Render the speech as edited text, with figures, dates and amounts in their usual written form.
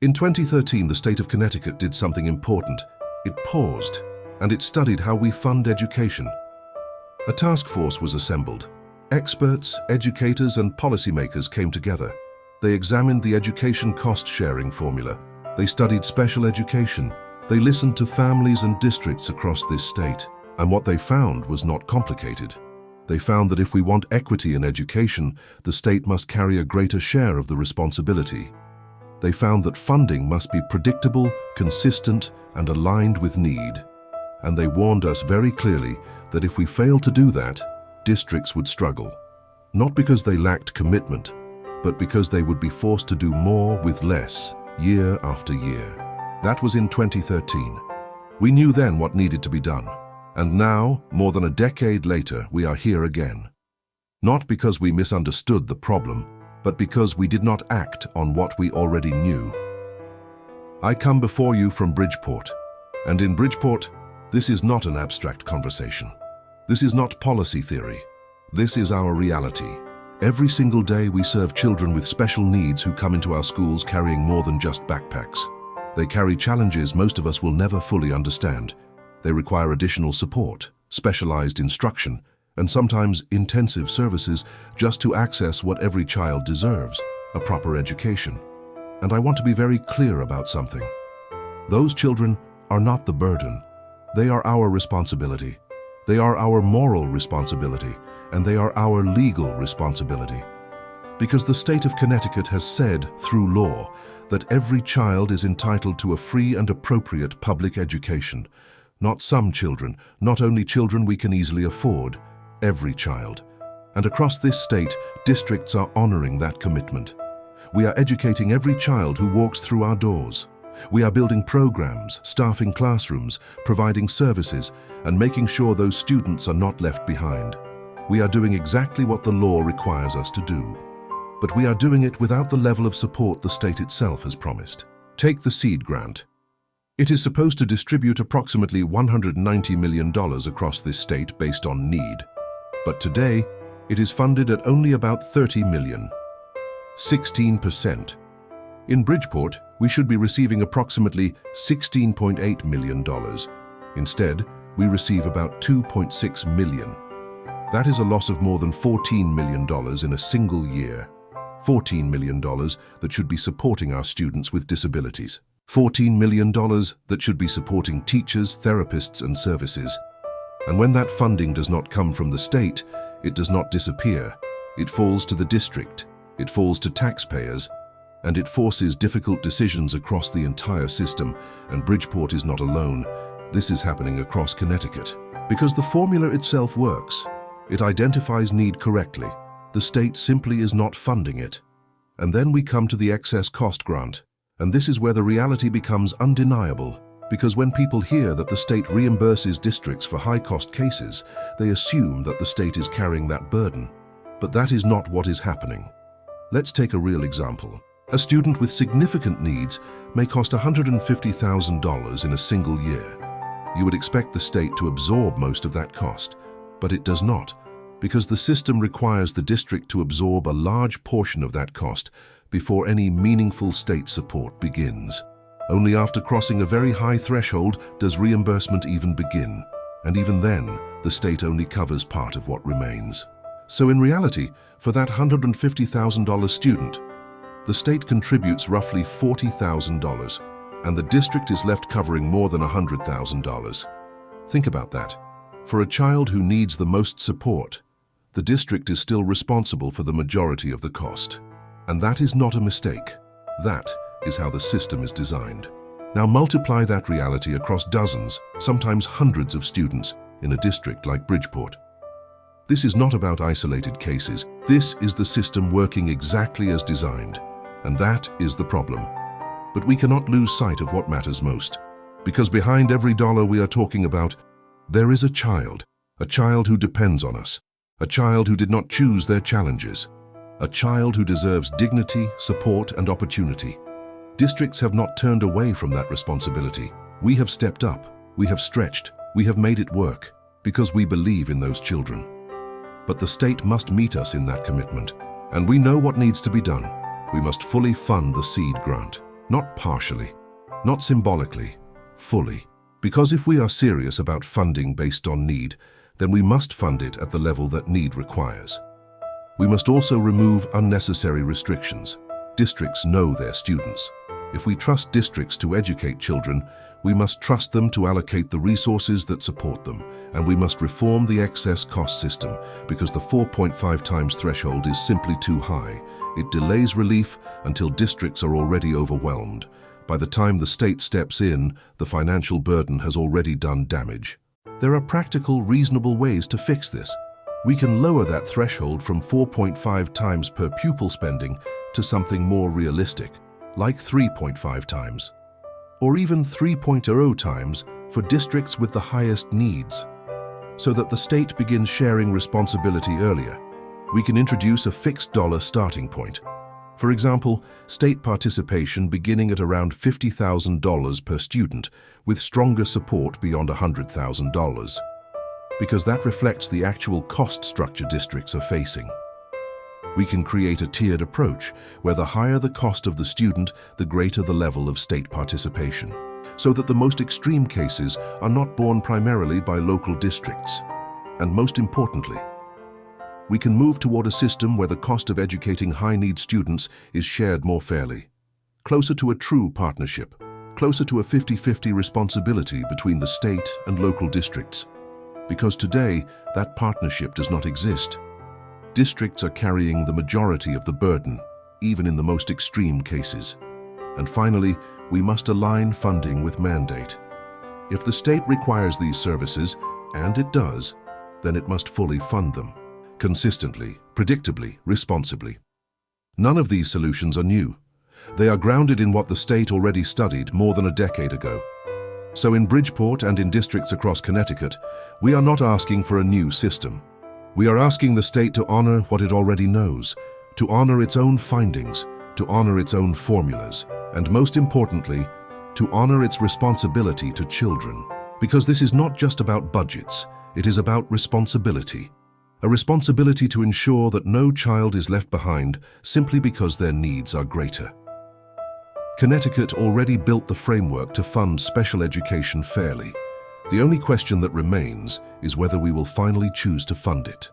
In 2013, the state of Connecticut did something important. It paused, and it studied how we fund education. A task force was assembled. Experts, educators, and policymakers came together. They examined the education cost-sharing formula. They studied special education. They listened to families and districts across this state. And what they found was not complicated. They found that if we want equity in education, the state must carry a greater share of the responsibility. They found that funding must be predictable, consistent, and aligned with need. And they warned us very clearly that if we failed to do that, districts would struggle. Not because they lacked commitment, but because they would be forced to do more with less, year after year. That was in 2013. We knew then what needed to be done. And now, more than a decade later, we are here again. Not because we misunderstood the problem, but because we did not act on what we already knew. I come before you from Bridgeport, and in Bridgeport, this is not an abstract conversation. This is not policy theory. This is our reality. Every single day we serve children with special needs who come into our schools carrying more than just backpacks. They carry challenges most of us will never fully understand. They require additional support, specialized instruction, and sometimes intensive services just to access what every child deserves, a proper education. And I want to be very clear about something. Those children are not the burden. They are our responsibility. They are our moral responsibility, and they are our legal responsibility. Because the state of Connecticut has said, through law, that every child is entitled to a free and appropriate public education. Not some children, not only children we can easily afford, every child. And across this state, districts are honoring that commitment. We are educating every child who walks through our doors. We are building programs, staffing classrooms, providing services, and making sure those students are not left behind. We are doing exactly what the law requires us to do. But we are doing it without the level of support the state itself has promised. Take the SEED grant. It is supposed to distribute approximately $190 million across this state based on need. But today, it is funded at only about $30 million. 16%. In Bridgeport, we should be receiving approximately $16.8 million. Instead, we receive about $2.6 million. That is a loss of more than $14 million in a single year. $14 million that should be supporting our students with disabilities. $14 million that should be supporting teachers, therapists, and services. And when that funding does not come from the state, it does not disappear. It falls to the district, it falls to taxpayers, and it forces difficult decisions across the entire system, and Bridgeport is not alone. This is happening across Connecticut. Because the formula itself works. It identifies need correctly. The state simply is not funding it. And then we come to the excess cost grant. And this is where the reality becomes undeniable, because when people hear that the state reimburses districts for high-cost cases, they assume that the state is carrying that burden. But that is not what is happening. Let's take a real example. A student with significant needs may cost $150,000 in a single year. You would expect the state to absorb most of that cost, but it does not, because the system requires the district to absorb a large portion of that cost before any meaningful state support begins. Only after crossing a very high threshold does reimbursement even begin, and even then, the state only covers part of what remains. So in reality, for that $150,000 student, the state contributes roughly $40,000, and the district is left covering more than $100,000. Think about that. For a child who needs the most support, the district is still responsible for the majority of the cost. And that is not a mistake. That is how the system is designed. Now multiply that reality across dozens, sometimes hundreds of students in a district like Bridgeport. This is not about isolated cases. This is the system working exactly as designed. And that is the problem. But we cannot lose sight of what matters most. Because behind every dollar we are talking about, there is a child who depends on us, a child who did not choose their challenges, a child who deserves dignity, support, and opportunity. Districts have not turned away from that responsibility. We have stepped up, we have stretched, we have made it work, because we believe in those children. But the state must meet us in that commitment, and we know what needs to be done. We must fully fund the SEED grant. Not partially, not symbolically, fully. Because if we are serious about funding based on need, then we must fund it at the level that need requires. We must also remove unnecessary restrictions. Districts know their students. If we trust districts to educate children, we must trust them to allocate the resources that support them, and we must reform the excess cost system because the 4.5 times threshold is simply too high. It delays relief until districts are already overwhelmed. By the time the state steps in, the financial burden has already done damage. There are practical, reasonable ways to fix this. We can lower that threshold from 4.5 times per pupil spending to something more realistic, like 3.5 times, or even 3.0 times for districts with the highest needs, so that the state begins sharing responsibility earlier. We can introduce a fixed dollar starting point. For example, state participation beginning at around $50,000 per student, with stronger support beyond $100,000, because that reflects the actual cost structure districts are facing. We can create a tiered approach, where the higher the cost of the student, the greater the level of state participation, so that the most extreme cases are not borne primarily by local districts. And most importantly, we can move toward a system where the cost of educating high-need students is shared more fairly, closer to a true partnership, closer to a 50-50 responsibility between the state and local districts. Because today, that partnership does not exist. Districts are carrying the majority of the burden, even in the most extreme cases. And finally, we must align funding with mandate. If the state requires these services, and it does, then it must fully fund them. Consistently, predictably, responsibly. None of these solutions are new. They are grounded in what the state already studied more than a decade ago. So in Bridgeport and in districts across Connecticut, we are not asking for a new system. We are asking the state to honor what it already knows, to honor its own findings, to honor its own formulas, and most importantly, to honor its responsibility to children. Because this is not just about budgets, it is about responsibility. A responsibility to ensure that no child is left behind simply because their needs are greater. Connecticut already built the framework to fund special education fairly. The only question that remains is whether we will finally choose to fund it.